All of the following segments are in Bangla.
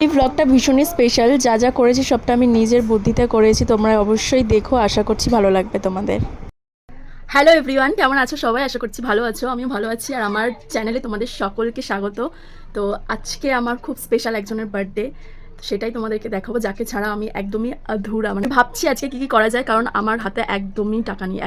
এই ব্লগটা ভীষণই স্পেশাল। যা যা করেছি সবটা আমি নিজের বুদ্ধিতে করেছি, তোমরা অবশ্যই দেখো, আশা করছি ভালো লাগবে তোমাদের। হ্যালো এভরিওয়ান, কেমন আছো সবাই? আশা করছি ভালো আছো, আমিও ভালো আছি। আর আমার চ্যানেলে তোমাদের সকলকে স্বাগত। তো আজকে আমার খুব স্পেশাল একজনের বার্থডে, সেটাই তোমাদেরকে দেখাবো, যাকে ছাড়া আমি একদমই আধুরা। মানে ভাবছি আজকে কী কী করা যায়, কারণ আমার হাতে একদমই টাকা নেই।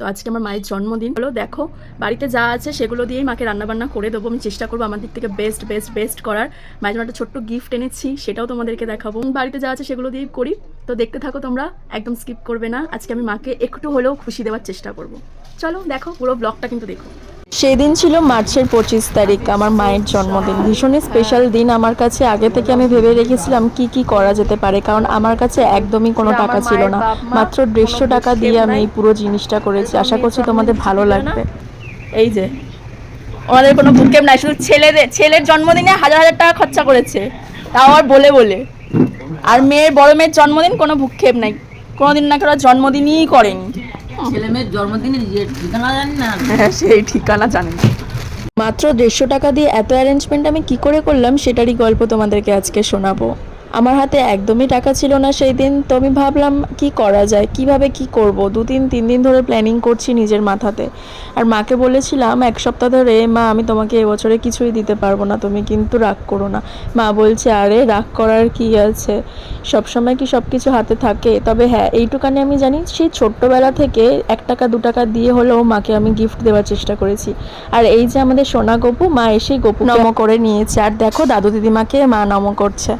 তো আজকে আমার মায়ের জন্মদিন হলো। দেখো বাড়িতে যা আছে সেগুলো দিয়েই মাকে রান্নাবান্না করে দেবো। আমি চেষ্টা করবো আমার দিক থেকে বেস্ট করার। মায়ের জন্য একটা ছোট্ট গিফট এনেছি, সেটাও তোমাদেরকে দেখাবো। বাড়িতে যা আছে সেগুলো দিয়েই করি। তো দেখতে থাকো তোমরা, একদম স্কিপ করবে না। আজকে আমি মাকে একটু হলেও খুশি দেওয়ার চেষ্টা করব। চলো দেখো, পুরো ব্লগটা কিন্তু দেখো। সেই দিন ছিল মার্চের 25 তারিখ, আমার মায়ের জন্মদিন। ভীষণই স্পেশাল দিন আমার কাছে। আগে থেকে আমি ভেবে রেখেছিলাম কি কি করা যেতে পারে, কারণ আমার কাছে একদমই কোনো টাকা ছিল না। মাত্র 150 টাকা দিয়ে আমি এই পুরো জিনিসটা করেছি। আশা করছি তোমাদের ভালো লাগবে। এই যে আমাদের কোনো ভূক্ষেপ নাই, শুধু ছেলের জন্মদিনে হাজার টাকা খরচা করেছে, তাও আর বলে। আর বড় মেয়ের জন্মদিন কোনো ভূক্ষেপ নাই, কোনোদিন না ওরা জন্মদিনই করেনি। ছেলে মেয়ের জন্মদিনে ঠিকানা জানি না। হ্যাঁ, সেই ঠিকানা জানি না। মাত্র 150 টাকা দিয়ে এত অ্যারেঞ্জমেন্ট আমি কি করে করলাম সেটারই গল্প তোমাদেরকে আজকে শোনাবো। আমার হাতে একদমই টাকা ছিল না সেই দিন। তো আমি ভাবলাম কি করা যায়, কিভাবে কি করব। 3 দিন ধরে প্ল্যানিং করছি নিজের মাথাতে। আর মাকে বলেছিলাম 1 সপ্তাহ ধরে, মা আমি তোমাকে এবছরে কিছুই দিতে পারবো না, তুমি কিন্তু রাগ করো না। মা বলছে আরে রাগ করার কি আছে, সবসময় কি সব কিছু হাতে থাকে? তবে হ্যাঁ, এইটুকানি আমি জানি, সেই ছোট্টবেলা থেকে 1 টাকা 2 টাকা দিয়ে হলেও মাকে আমি গিফট দেওয়ার চেষ্টা করেছি। আর এই যে আমাদের সোনা গপু, মা এসেই গপু নম করে নিয়েছে। আর দেখো দাদু দিদিমাকে মা নম করছে।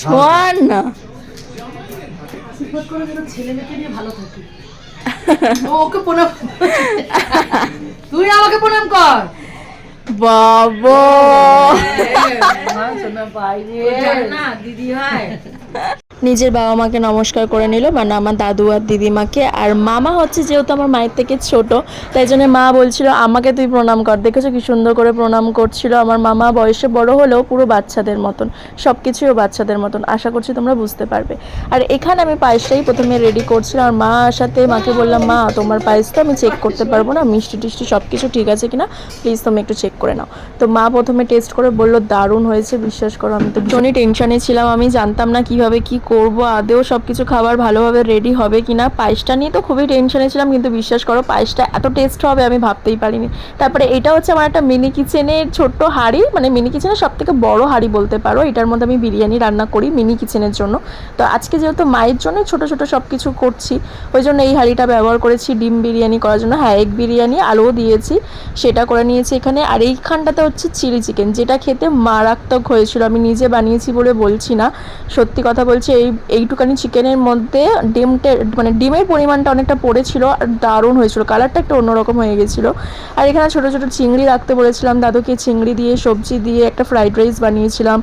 শোন না, ছেলে মেয়েকে নিয়ে ভালো থাকি। ওকে প্রণাম, তুই আমাকে প্রণাম কর বাবা। দিদি হয়। নিজের বাবা মাকে নমস্কার করে নিল, মানে আমার দাদু আর দিদিমাকে। আর মামা হচ্ছে যেহেতু আমার মায়ের থেকে ছোট, তাই জন্য মা বলছিল আমাকে তুই প্রণাম কর। দেখেছো কি সুন্দর করে প্রণাম করছিল। আমার মামা বয়সে বড় হলেও পুরো বাচ্চাদের মতন, সব কিছুও বাচ্চাদের মতন। আশা করছি তোমরা বুঝতে পারবে। আর এখানে আমি পায়েসটাই প্রথমে রেডি করছিলাম। আর মা সাথে মাকে বললাম, মা তোমার পায়েস তো আমি চেক করতে পারবো না, মিষ্টি টিষ্টি সব কিছু ঠিক আছে কিনা প্লিজ তুমি একটু চেক করে নাও। তো মা প্রথমে টেস্ট করে বললো দারুণ হয়েছে। বিশ্বাস করো আমি তো ভীষণই টেনশনে ছিলাম, আমি জানতাম না কিভাবে কি করব, আদেও সব কিছু খাবার ভালোভাবে রেডি হবে কিনা। পায়েসটা নিয়ে তো খুবই টেনশনে ছিলাম, কিন্তু বিশ্বাস করো পায়েসটা এত টেস্ট হবে আমি ভাবতেই পারিনি। তারপরে এটা হচ্ছে আমার একটা মিনি কিচেনের ছোট্ট হাঁড়ি, মানে মিনি কিচেনের সব থেকে বড় হাঁড়ি বলতে পারো। এটার মধ্যে আমি বিরিয়ানি রান্না করি মিনি কিচেনের জন্য। তো আজকে যেহেতু মায়ের জন্য ছোট ছোট সব কিছু করছি, ওই জন্য এই হাঁড়িটা ব্যবহার করেছি ডিম বিরিয়ানি করার জন্য। হ্যাঁ, এগ বিরিয়ানি, আলুও দিয়েছি, সেটা করে নিয়েছি এখানে। আর এইখানটাতে হচ্ছে চিলি চিকেন, যেটা খেতে মারাত্মক হয়েছিল। আমি নিজে বানিয়েছি বলে বলছি না, সত্যি কথা বলছি। এইটুকানি চিকেনের মধ্যে ডিমের পরিমাণটা অনেকটা পড়েছিল, আর দারুণ হয়েছিল। কালারটা একটু অন্যরকম হয়ে গেছিলো। আর এখানে ছোটো ছোটো চিংড়ি রাখতে বলেছিলাম দাদুকে, চিংড়ি দিয়ে সবজি দিয়ে একটা ফ্রাইড রাইস বানিয়েছিলাম,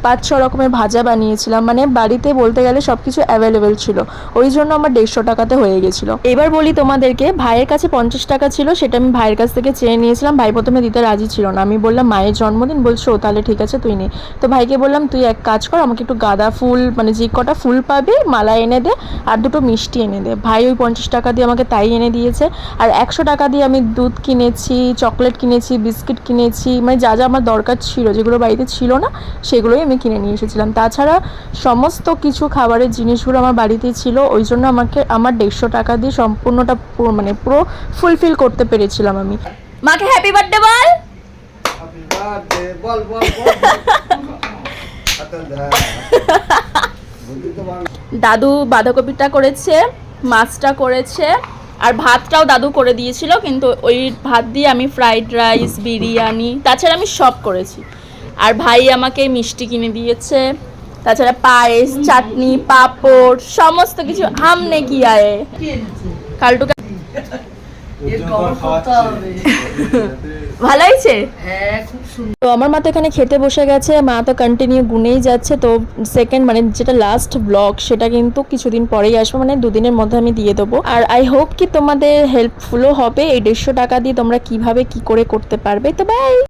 5-6 রকমের ভাজা বানিয়েছিলাম। মানে বাড়িতে বলতে গেলে সব কিছু অ্যাভেলেবেল ছিল, ওই জন্য আমার 150 টাকাতে হয়ে গেছিলো। এবার বলি তোমাদেরকে, ভাইয়ের কাছে 50 টাকা ছিল, সেটা আমি ভাইয়ের কাছ থেকে চেয়ে নিয়েছিলাম। ভাই প্রথমে দিতে রাজি ছিল না। আমি বললাম মায়ের জন্মদিন, বলছো তাহলে ঠিক আছে তুই নে। তো ভাইকে বললাম তুই এক কাজ কর, আমাকে একটু গাঁদা ফুল, মানে যে কটা ফুল পাবে মালা এনে দে, আর 2টো মিষ্টি এনে দে। ভাই ওই 50 টাকা দিয়ে আমাকে তাই এনে দিয়েছে। আর 100 টাকা দিয়ে আমি দুধ কিনেছি, চকলেট কিনেছি, বিস্কিট কিনেছি, মানে যা যা আমার দরকার ছিল, যেগুলো বাড়িতে ছিল না সেগুলোই আমি কিনে নিয়ে এসেছিলাম। তাছাড়া সমস্ত কিছু খাবারের জিনিসগুলো আমার বাড়িতেই ছিল, ওই জন্য আমাকে আমার 150 টাকা দিয়ে সম্পূর্ণটা মানে পুরো ফুলফিল করতে পেরেছিলাম আমি। মাকে হ্যাপি বার্থডে বল। দাদু বাঁধাকপিটা করেছে, মাছটা করেছে, আর ভাতটাও দাদু করে দিয়েছিল, কিন্তু ওই ভাত দিয়ে আমি ফ্রাইড রাইস, বিরিয়ানি, তাছাড়া আমি সব করেছি। আর ভাই আমাকে মিষ্টি কিনে দিয়েছে, তাছাড়া পায়েস, চাটনি, পাঁপড়, সমস্ত কিছু। হামনে কি আয়ে কালটুকা ভালো হয়েছে। তো আমার মা তো এখানে খেতে বসে গেছে, মা তো কন্টিনিউ গুনেই যাচ্ছে। তো সেকেন্ড মানে যেটা লাস্ট ব্লগ, সেটা কিন্তু কিছুদিন পরেই আসবে, মানে 2 দিনের মধ্যে আমি দিয়ে দেবো। আর আই হোপ কি তোমাদের হেল্পফুলও হবে। এই 150 টাকা দিয়ে তোমরা কিভাবে কি করে করতে পারবে। তো বাই।